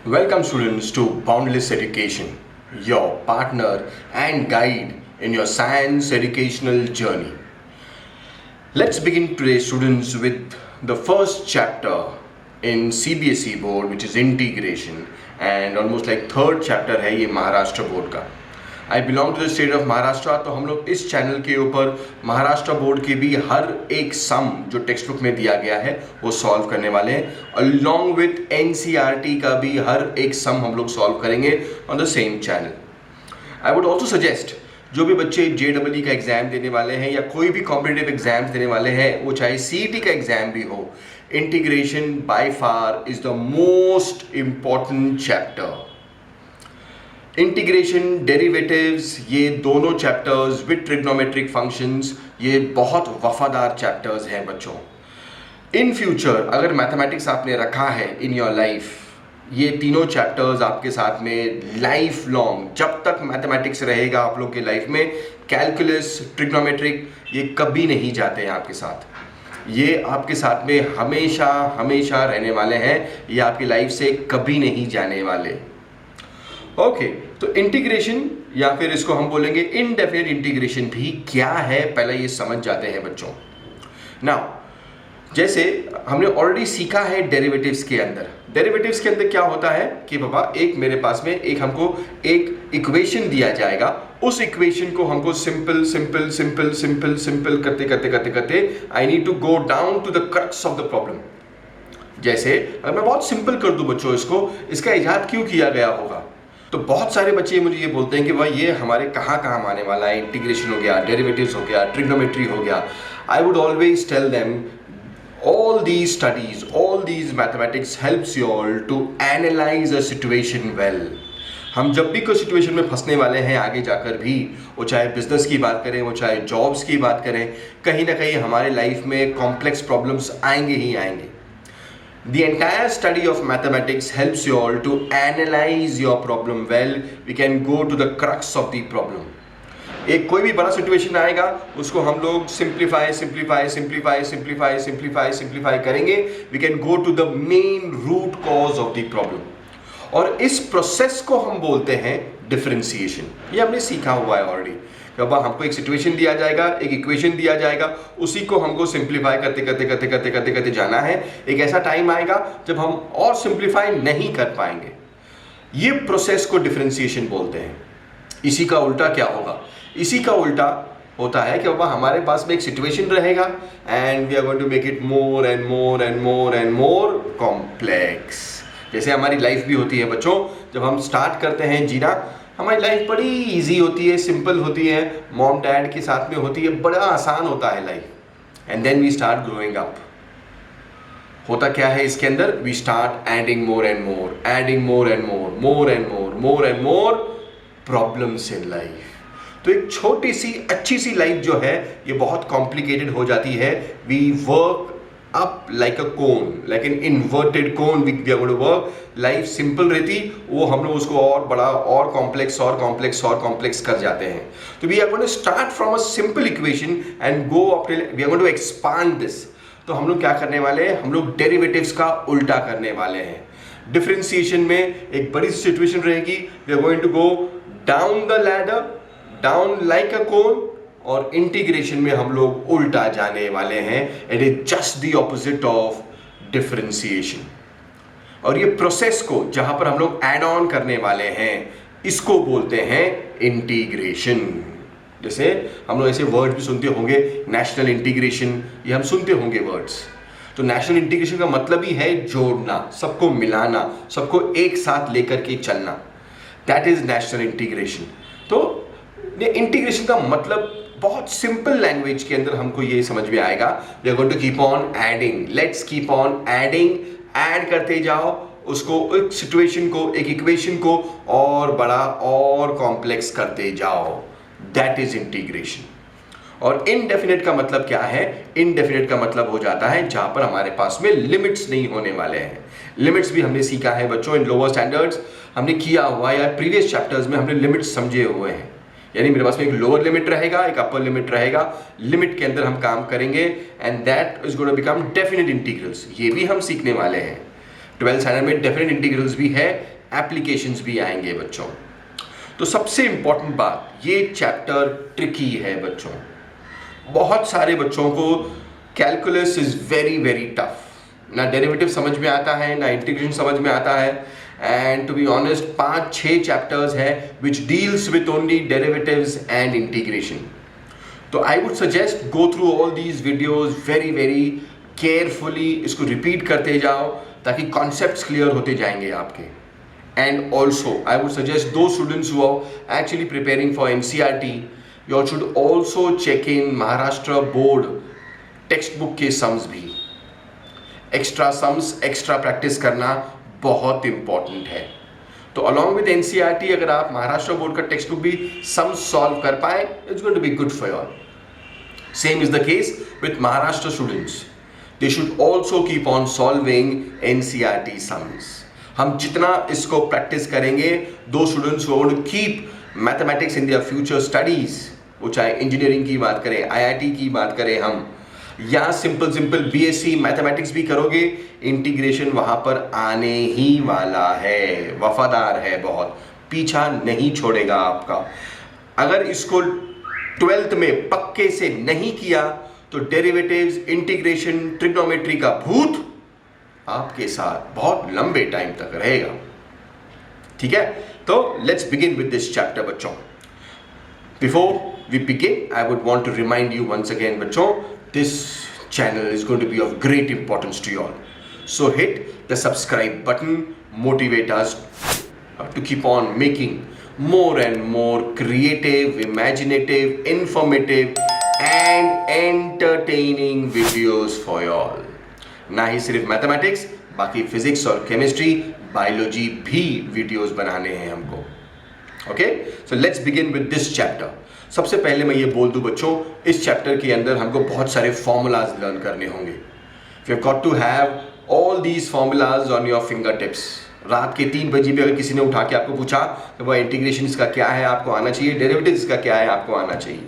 Welcome students to Boundless Education, your partner and guide in your science educational journey. Let's begin today students with the first chapter in CBSE board, which is integration, and almost like third chapter है ये Maharashtra board का. I belong to the state of Maharashtra. तो हम लोग इस channel के ऊपर Maharashtra board के भी हर एक सम जो टेक्स्ट बुक में दिया गया है वो सॉल्व करने वाले हैं. अलॉन्ग विथ एनसीईआरटी का भी हर एक सम हम लोग सॉल्व करेंगे on the same channel. I would also suggest जो भी बच्चे JEE का एग्जाम देने वाले हैं या कोई भी कॉम्पिटिटिव एग्जाम्स देने वाले हैं, वो चाहे CET का एग्जाम भी हो, integration by far is the most important chapter. Integration, derivatives, ये दोनों चैप्टर्स विद ट्रिग्नोमेट्रिक फंक्शंस, ये बहुत वफादार चैप्टर्स हैं बच्चों. इन फ्यूचर अगर मैथमेटिक्स आपने रखा है इन योर लाइफ, ये तीनों चैप्टर्स आपके साथ में लाइफ लॉन्ग, जब तक मैथमेटिक्स रहेगा आप लोग के लाइफ में, कैलकुलस, ट्रिग्नोमेट्रिक, ये कभी नहीं जाते हैं आपके साथ. ये आपके साथ में हमेशा हमेशा रहने वाले हैं, ये आपकी लाइफ से कभी नहीं जाने वाले. ओके, तो इंटीग्रेशन या फिर इसको हम बोलेंगे इनडेफिनिट इंटीग्रेशन भी क्या है, पहले ये समझ जाते हैं बच्चों. नाउ जैसे हमने ऑलरेडी सीखा है डेरिवेटिव्स के अंदर. डेरिवेटिव्स के अंदर क्या होता है कि बाबा एक मेरे पास में एक हमको एक इक्वेशन दिया जाएगा, उस इक्वेशन को हमको simple simple simple simple simple करते करते करते करते I need to go down to the crux of the problem. जैसे अगर मैं बहुत सिंपल कर दूं बच्चों इसको, इसका इजाद क्यों किया गया होगा, तो बहुत सारे बच्चे मुझे ये बोलते हैं कि भाई ये हमारे कहाँ कहाँ आने वाला है. इंटीग्रेशन हो गया, डेरिवेटिव्स हो गया, ट्रिग्नोमेट्री हो गया. I would always tell them all these studies, all these mathematics helps you all to analyze a situation well. हम जब भी कोई सिचुएशन में फंसने वाले हैं आगे जाकर भी, वो चाहे बिजनेस की बात करें, वो चाहे जॉब्स की बात करें, कहीं ना कहीं हमारे लाइफ में कॉम्प्लेक्स प्रॉब्लम्स आएंगे ही आएंगे. The entire study of mathematics helps you all to analyze your problem well. We can go to the crux of the problem. एक कोई भी बड़ा सिचुएशन आएगा, उसको हम लोग simplify simplify simplify simplify simplify simplify करेंगे. We can go to the main root cause of the problem, और इस प्रोसेस को हम बोलते हैं डिफरेंशिएशन. ये हमने सीखा हुआ है ऑलरेडी. अब हमको एक सिचुएशन दिया जाएगा, एक इक्वेशन दिया जाएगा, उसी को हमको सिंप्लीफाई करते करते करते करते करते करते जाना है. एक ऐसा टाइम आएगा जब हम और सिंप्लीफाई नहीं कर पाएंगे. ये प्रोसेस को डिफरेंशिएशन बोलते हैं. इसी का उल्टा क्या होगा, इसी का उल्टा होता है कि बाबा हमारे पास में एक सिचुएशन रहेगा and we are going to make it more and more and more and more complex. जैसे हमारी लाइफ भी होती है बच्चों, जब हम स्टार्ट करते हैं जीना, हमारी लाइफ बड़ी इजी होती है, सिंपल होती है, मॉम डैड के साथ में होती है, बड़ा आसान होता है life. And then we start growing up. होता क्या है इसके अंदर, we start adding more and more, adding more and more, more and more, more and more problems in life. तो एक छोटी सी अच्छी सी लाइफ जो है ये बहुत कॉम्प्लिकेटेड हो जाती है. We work up like a cone, like an inverted cone. We are going to work. Life simple रहती, वो हम लोग उसको और बड़ा और कॉम्प्लेक्स और कॉम्प्लेक्स और कॉम्प्लेक्स कर जाते हैं. तो we are going to start from a simple equation and go up, we are going to expand this. तो हम लोग क्या करने वाले हैं, हम लोग डेरिवेटिव्स का उल्टा करने वाले हैं. डिफरेंशिएशन में एक बड़ी सिचुएशन रहेगी, we are going to go down the ladder, down like a cone, और इंटीग्रेशन में हम लोग उल्टा जाने वाले हैं. It is just the opposite of differentiation. और ये प्रोसेस को जहां पर हम लोग ऐड ऑन करने वाले हैं, इसको बोलते हैं इंटीग्रेशन. जैसे हम लोग ऐसे वर्ड भी सुनते होंगे, नेशनल इंटीग्रेशन, ये हम सुनते होंगे वर्ड्स. तो नेशनल इंटीग्रेशन का मतलब ही है जोड़ना, सबको मिलाना, सबको एक साथ लेकर के चलना. That is national integration. तो इंटीग्रेशन का मतलब बहुत सिंपल लैंग्वेज के अंदर हमको ये समझ में आएगा, we are going to keep on adding. Let's keep on adding. Add करते जाओ उसको, एक सिचुएशन को, एक इक्वेशन को और बड़ा और कॉम्प्लेक्स करते जाओ. That is integration. और इनडेफिनेट का मतलब क्या है, इनडेफिनेट का मतलब हो जाता है जहां पर हमारे पास में लिमिट्स नहीं होने वाले हैं. लिमिट्स भी हमने सीखा है बच्चों इन लोअर स्टैंडर्ड्स, हमने किया हुआ है, या प्रीवियस चैप्टर्स में हमने लिमिट्स समझे हुए हैं. यानी मेरे पास में एक लोअर लिमिट रहेगा, एक अपर लिमिट रहेगा. लिमिट के अंदर हम काम करेंगे and that is going to become definite integrals. ये भी हम सीखने वाले हैं. 12th स्टैंडर्ड में डेफिनेट इंटीग्रल्स भी है, एप्लीकेशंस भी आएंगे बच्चों। तो सबसे इंपॉर्टेंट बात, ये चैप्टर ट्रिकी है बच्चों। बहुत सारे बच्चों को calculus is very very tough, ना डेरिवेटिव समझ में आता है, ना इंटीग्रेशन समझ में आता है। And to be honest 5-6 chapters है which deals with only derivatives and integration. तो I would suggest go through all these videos very very carefully, इसको रिपीट करते जाओ ताकि कॉन्सेप्ट्स क्लियर होते जाएंगे आपके। And also I would suggest to students who are actually preparing for NCERT, you all should also check in Maharashtra board text book के sums भी। Extra sums, extra practice करना बहुत इंपॉर्टेंट है। तो अलॉन्ग विद NCERT अगर आप Maharashtra board का text book भी सम्स सॉल्व कर पाए, it's going to be good for you all. Same is the case with Maharashtra students, they should also keep on solving NCERT sums. हम जितना इसको प्रैक्टिस करेंगे, दो students who want to keep mathematics in their future studies, वो चाहे engineering की बात करें, IIT की बात करें हम, या सिंपल BSc मैथमेटिक्स भी करोगे, इंटीग्रेशन वहां पर आने ही वाला है। वफादार है बहुत, पीछा नहीं छोड़ेगा आपका। अगर इसको 12th में पक्के से नहीं किया तो डेरिवेटिव्स, इंटीग्रेशन, ट्रिग्नोमेट्री का भूत आपके साथ बहुत लंबे टाइम तक रहेगा। ठीक है, तो let's begin with this chapter बच्चों। Before we begin, I would want to remind you once again, बच्चों, this channel is going to be of great importance to you all. So hit the subscribe button, motivate us to keep on making more and more creative, imaginative, informative and entertaining videos for you all. ना ही सिर्फ mathematics, बाकी physics और chemistry, biology भी videos बनाने हैं हमको। Okay, so let's begin with this chapter. सबसे पहले मैं ये बोल दूं बच्चों, इस चैप्टर के अंदर हमको बहुत सारे फॉर्मूलाज लर्न करने होंगे। You have got to have all these formulas on your finger tips. रात के 3 बजे भी अगर किसी ने उठा के आपको पूछा कि वह इंटीग्रेशन इसका क्या है, आपको आना चाहिए, डेरिवेटिव्स का क्या है, आपको आना चाहिए।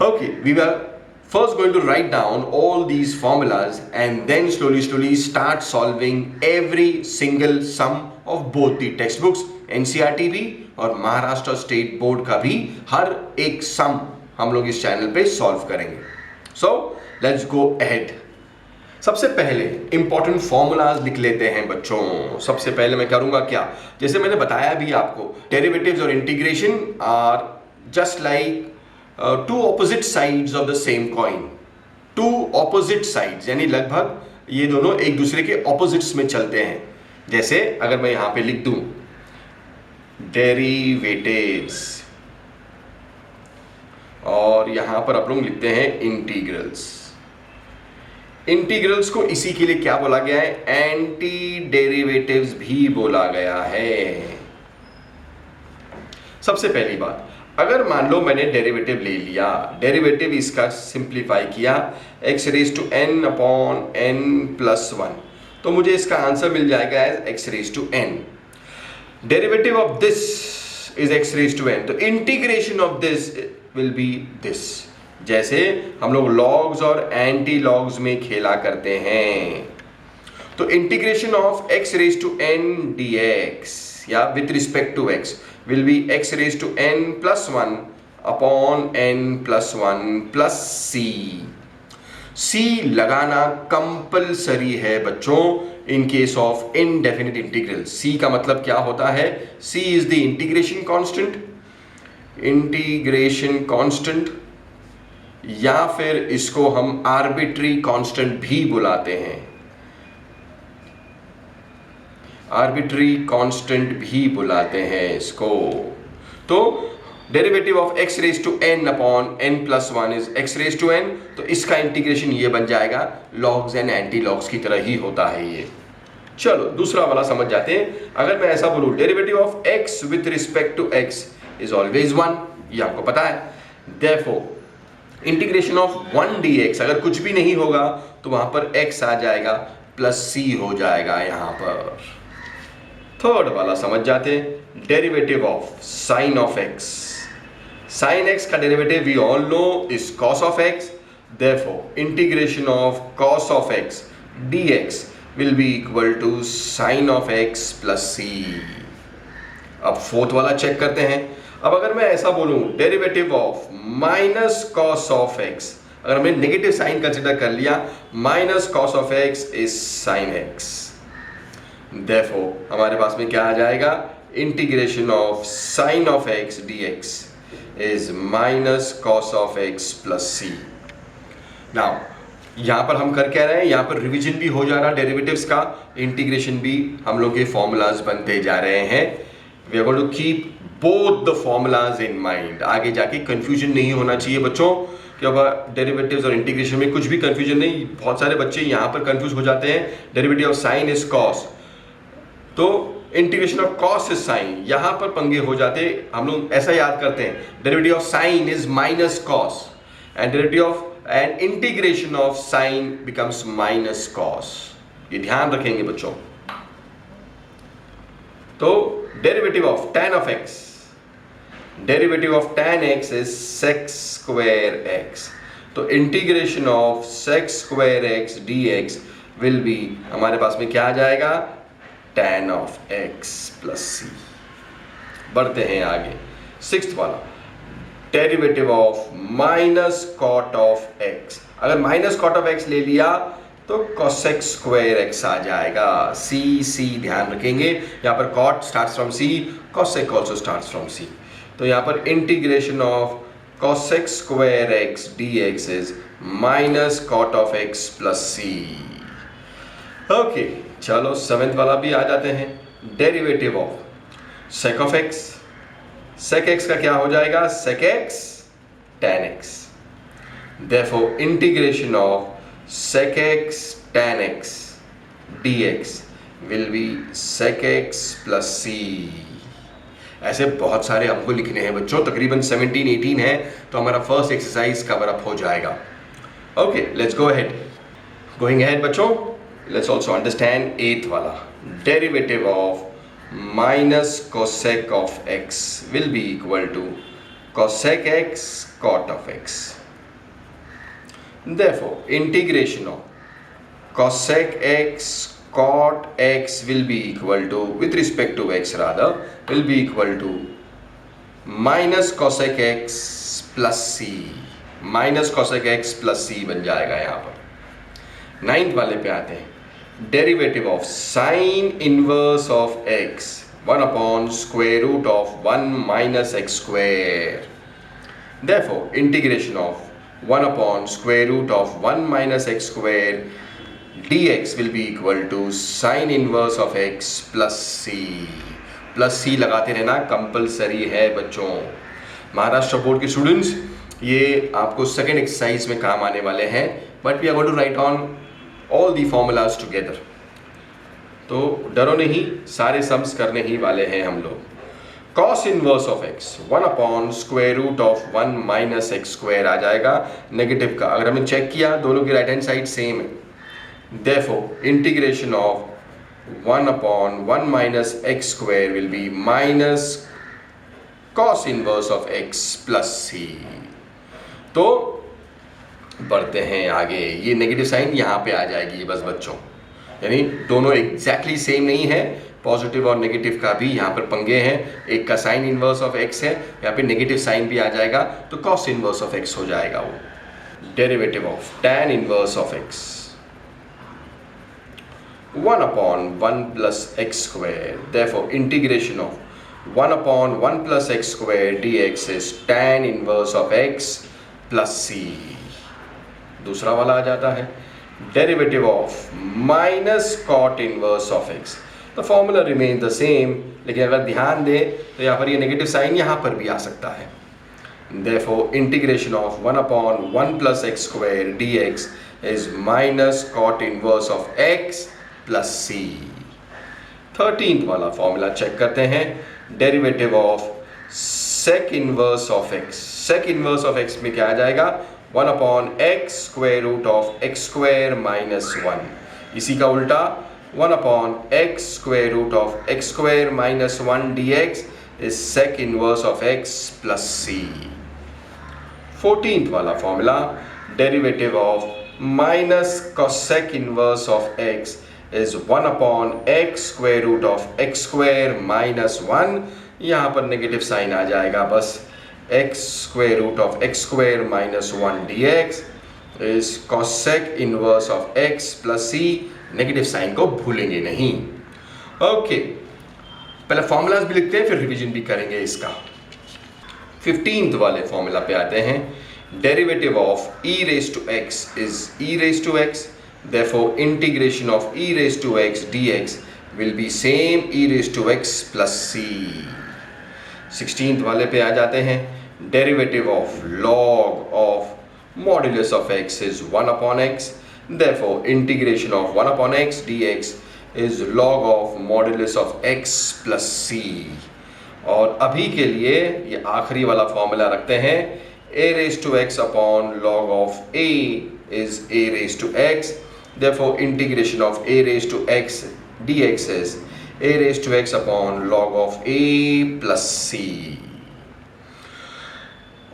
Okay, we were first going to write down all these formulas and then slowly start solving every single sum of both the textbooks, NCERT भी और महाराष्ट्र स्टेट बोर्ड का भी हर एक सम हम लोग इस चैनल पे सॉल्व करेंगे। So let's go ahead. सबसे पहले इंपॉर्टेंट फॉर्मूलाज लिख लेते हैं बच्चों। सबसे पहले मैं करूंगा क्या, जैसे मैंने बताया भी आपको, डेरिवेटिव्स और integration are just like two opposite sides of the same coin. Two opposite sides यानी लगभग ये दोनों एक दूसरे के ऑपोजिट्स में चलते हैं। जैसे अगर मैं यहां पे लिख दूं डेरिवेटिव्स और यहां पर आप लोग लिखते हैं इंटीग्रल्स। इंटीग्रल्स को इसी के लिए क्या बोला गया है, एंटी डेरिवेटिव्स भी बोला गया है। सबसे पहली बात, अगर मान लो मैंने डेरिवेटिव ले लिया, डेरिवेटिव इसका सिंप्लीफाई किया x raise to n upon n plus 1, तो मुझे इसका आंसर मिल जाएगा as x raise to n। Derivative of this is x raise to n, तो integration of this will be this. जैसे हम लोग लॉग्स और एंटी लॉग्स में खेला करते हैं, तो integration of x raise to n dx या with respect to x will be x raised to n plus 1 upon n plus 1 plus c। c लगाना कंपलसरी है बच्चों in case of indefinite integral. c का मतलब क्या होता है, c is the integration constant, या फिर इसको हम आर्बिट्री कांस्टेंट भी बुलाते हैं, आर्बिट्री कांस्टेंट भी बुलाते हैं इसको। तो derivative of x raise to n upon n plus 1 is x raise to n, तो इसका इंटीग्रेशन ये बन जाएगा, लॉग्स एंड एंटी लॉग्स की तरह ही होता है ये। चलो दूसरा वाला समझ जाते हैं। अगर मैं ऐसा बोलूं derivative of x with respect to x is always 1, ये आपको पता है। देयरफॉर इंटीग्रेशन ऑफ 1 dx, अगर कुछ भी नहीं होगा तो वहां पर x आ जाएगा प्लस c हो जाएगा यहां पर। थर्ड वाला समझ जाते हैं, derivative of sine of x। Sine x का derivative we all know is cos of x, therefore integration of cos of x dx will be equal to sin of x plus c. अब fourth वाला check करते हैं. अब अगर मैं ऐसा बोलूं derivative of minus cos of x, अगर मैं नेगेटिव साइन कंसिडर कर लिया, minus cos of x is sine x. Therefore हमारे पास में क्या आ जाएगा, integration of sine of x dx is minus cos of x plus c. Now यहाँ पर हम कर क्या रहे हैं, यहाँ पर रिवीजन भी हो जा रहा है डेरिवेटिव्स का, इंटीग्रेशन भी हम लोग के फॉर्मूलाज बनते जा रहे हैं. We are going to keep both the formulas in mind. आगे जाके कंफ्यूजन नहीं होना चाहिए बच्चों कि अब डेरिवेटिव्स और इंटीग्रेशन में कुछ भी कंफ्यूजन नहीं. बहुत सारे बच्चे यहाँ पर कंफ्यूज हो जाते हैं. Derivative of sine is cos, तो integration of cos is sine, यहाँ पर पंगे हो जाते हैं. हम लोग ऐसा याद करते हैं, derivative of sine is minus cos and derivative of and integration of sign becomes minus cos. ये ध्यान रखेंगे बच्चों. तो derivative of tan of x, derivative of tan x is sec square x. तो integration of sec square x dx will be, हमारे पास में क्या आ जाएगा, tan of x plus c. बढ़ते हैं आगे. सिक्स्थ वाला derivative of minus cot of x. अगर माइनस कॉट ऑफ x ले लिया तो cosec स्क्वायर x आ जाएगा. c ध्यान रखेंगे, यहाँ पर cot starts from c, cosec also starts from c. तो यहाँ पर integration of cosec square x dx is minus cot of x plus c. Okay, चलो सेवेंथ वाला भी आ जाते हैं. Derivative of sec of x, sec x का क्या हो जाएगा, sec x tan x. Therefore integration of sec x tan x dx will be sec x plus c. ऐसे बहुत सारे हमको लिखने हैं बच्चों, तकरीबन 17-18 है, तो हमारा फर्स्ट एक्सरसाइज कवर अप हो जाएगा. Okay, let's go ahead. Going ahead बच्चों, लेट्स ऑल्सो अंडरस्टैंड एथ वाला. Derivative of minus cosec of x will be equal to cosec x cot of x. Therefore, integration of cosec x cot x will be equal to, with respect to x rather, will be equal to minus cosec x plus c. Minus cosec x plus c बन जाएगा यहाँ पर. Ninth वाले पे आते हैं. Derivative of sine inverse of x 1 upon square root of 1 minus x square. Therefore, integration of 1 upon square root of 1 minus x square dx will be equal to sin inverse of x plus c. Plus c लगाते रहना compulsory है बच्चों. Maharashtra board के students, ये आपको second exercise में काम आने वाले हैं, but we are going to write on all the formulas together. तो डरो नहीं, सारे सम्स करने ही वाले हैं हम लोग. cos inverse of x 1 upon square root of 1 minus x square आ जाएगा नेगेटिव का. अगर हमने चेक किया, दोनों की राइट हैंड साइड सेम है. Therefore integration of 1 upon 1 minus x square will be minus cos inverse of x plus c. तो बढ़ते हैं आगे. ये नेगेटिव साइन यहाँ पे आ जाएगी बस बच्चों, यानी दोनों एग्जैक्टली सेम नहीं है. पॉजिटिव और नेगेटिव का भी यहाँ पर पंगे हैं. एक का साइन इनवर्स ऑफ x है, यहाँ पे नेगेटिव साइन भी आ जाएगा, तो cos इनवर्स ऑफ x हो जाएगा वो. Derivative of tan inverse of x 1 upon 1 plus x square. Therefore, integration of 1 upon 1 plus x square dx is tan inverse of x plus c. दूसरा वाला आ जाता है derivative of minus cot inverse of x. The formula remain the same, लेकिन अगर ध्यान दें तो यहाँ पर ये नेगेटिव साइन यहाँ पर भी आ सकता है. Therefore, integration of 1 upon 1 plus x square dx is minus cot inverse of x plus c. 13th वाला फॉर्मूला चेक करते हैं. Derivative of sec inverse of x. sec inverse of x में क्या आ जाएगा, 1 upon x square root of x square minus 1. इसी का उल्टा 1 upon x square root of x square minus 1 dx is sec inverse of x plus c. 14th वाला formula derivative of minus cosec inverse of x is 1 upon x square root of x square minus 1, यहाँ पर negative sign आ जाएगा, बस x square root of x square minus 1 dx is cosec inverse of x plus c, negative sign को भूलेंगे नहीं। Okay, पहले formulas भी लिखते हैं फिर रिवीजन भी करेंगे इसका। 15th वाले फॉर्मूला पे आते हैं। Derivative of e raise to x is e raise to x, therefore integration of e raised to x dx will be same e raised to x plus c। 16th वाले पे आ जाते हैं। Derivative of log of modulus of x is 1 upon x, therefore integration of 1 upon x dx is log of modulus of x plus c। और अभी के लिए ये आखिरी वाला फॉर्मूला रखते हैं, a raised to x upon log of a is a raised to x, therefore integration of a raised to x dx is a raised to x upon log of a plus c।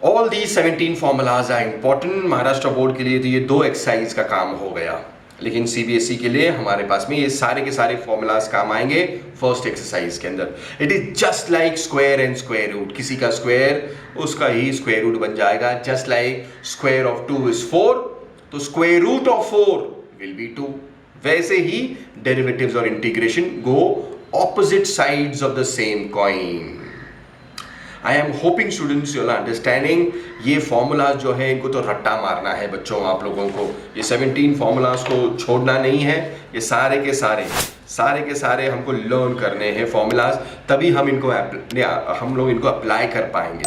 All these 17 formulas are important। Maharashtra board के लिए तो ये 2 exercise का काम हो गया, लेकिन CBSE के लिए हमारे पास में ये सारे के सारे फॉर्मूलाज काम आएंगे फर्स्ट एक्सरसाइज के अंदर। It is just like square and square root, किसी का स्क्वायर उसका ही स्क्वायर रूट बन जाएगा। Just like square of 2 is 4, तो square root of 4 will be 2। वैसे ही डेरिवेटिव्स और integration go opposite sides of the same coin. I am hoping students you are understanding. ये फॉर्मूलाज जो है इनको तो रट्टा मारना है बच्चों, आप लोगों को ये 17 फॉर्मूलाज को छोड़ना नहीं है। ये सारे के सारे हमको लर्न करने हैं फॉर्मूलाज, तभी हम लोग इनको अप्लाई कर पाएंगे।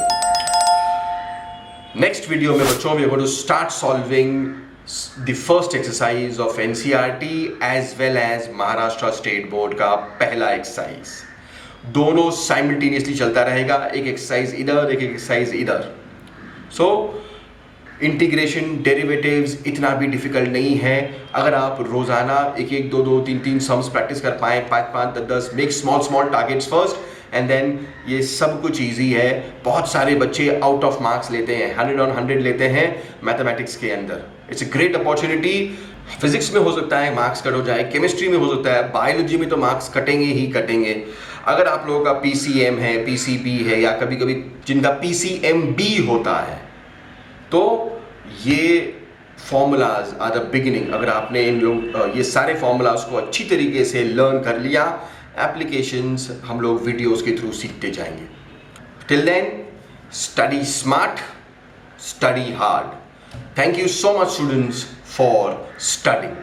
नेक्स्ट वीडियो में बच्चों we are going to start solving the first exercise of NCERT as well as Maharashtra state board का पहला एक्सरसाइज। दोनों साइमल्टेनियसली चलता रहेगा, एक एक्सरसाइज इधर एक एक्सरसाइज इधर। सो इंटीग्रेशन डेरिवेटिव्स इतना भी डिफिकल्ट नहीं है। अगर आप रोजाना 1-1, 2-2, 3-3 सम्स प्रैक्टिस कर पाएँ, 5-5, 10-10, make small targets first and then ये सब कुछ ईजी है। बहुत सारे बच्चे आउट ऑफ मार्क्स लेते हैं, 100 on 100 लेते हैं मैथमेटिक्स के अंदर। It's a great opportunity. Physics में हो सकता है मार्क्स कट हो जाए, केमिस्ट्री में हो सकता है, बायोलॉजी में तो मार्क्स कटेंगे ही कटेंगे। अगर आप लोगों का पीसीएम है, पीसीबी है, या कभी कभी जिनका पीसीएमबी होता है, तो ये फॉर्मूलाज आर द बिगिनिंग। अगर आपने ये सारे फॉर्मूलाज को अच्छी तरीके से लर्न कर लिया, एप्लीकेशंस हम लोग वीडियोस के थ्रू सीखते जाएंगे। Till then study smart, study hard. Thank you so much students for studying.